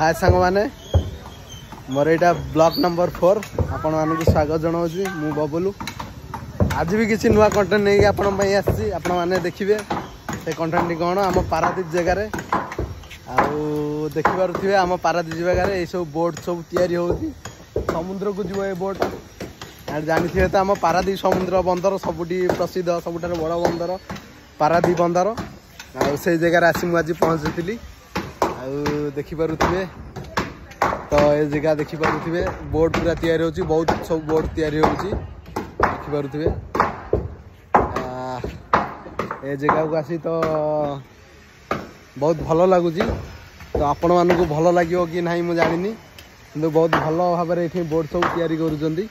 हाय सांग माने मोर यहाँ ब्लॉग नंबर 4 आपण मानक स्वागत जनाऊँ मु बबलू। आज भी किसी नुआ कंटेंट नहीं आपण मैंने देखिए से कंटेंट कौन आम पारादीप जगार देखिपे आम पारादीप जगार ये सब बोट सब तैयारी होती समुद्र को जीव ये बोट जानी तो आम पारादीप समुद्र बंदर सबुठी प्रसिद्ध सबुठ बड़ बंदर पारादीप बंदर से जगार आसी मुझे पहुँची देखिपे तो ये जगह देखिपे बोट पूरा तैयारी होची बहुत सब बोट तैयारी होची देखिपे ये जगह को आसी तो बहुत भल लगुच तो आपण मानक भल लगे कि नहीं मुझे जानी कि बहुत भल भाव ये बोट सब तैयारी करुँच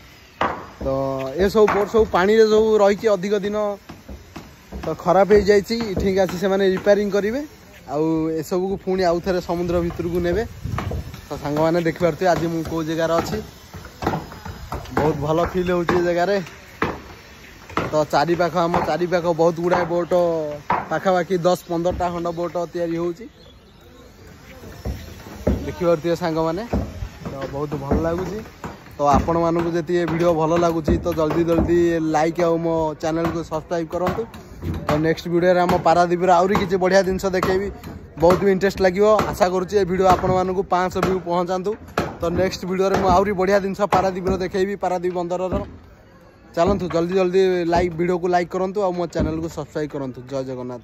तो ये सब बोट सब पानी रे सब रही अधिक दिन तो खराब हो जाइए आसी से रिपेयरिंग करेंगे आउ ए सब को पुणी आउ थे समुद्र भितर को नेबे तो सांग मैंने देखिपे आज मुझे कौ जगार अच्छी बहुत भल फिल हो जगार तो चारिपाख आम चारिपाख बहुत गुड़ाए बोट पाखापाखि 10-15टा खंड बोट तैयारी होची देखिपे सांग मैंने तो बहुत भल लगुच तो आपण मानक जी वीडियो भल लगुच तो जल्दी जल्दी लाइक और मो चैनल को सब्सक्राइब करूँ तो नेक्स्ट वीडियो आम पारादीप आहरी किसी बढ़िया जिनस देखेबी बहुत भी इंटरेस्ट लगे आशा करुँचे वीडियो आपण मानक 500 व्यू पहुँचातु तो नेक्स्ट वीडियो में आहरी बढ़िया जिनस पारादीप देखेबी पारादीप बंदर चलतु जल्दी जल्दी लाइक वीडियो को लाइक करूँ और मो चैनल को सब्सक्राइब करूँ। जय जगन्नाथ।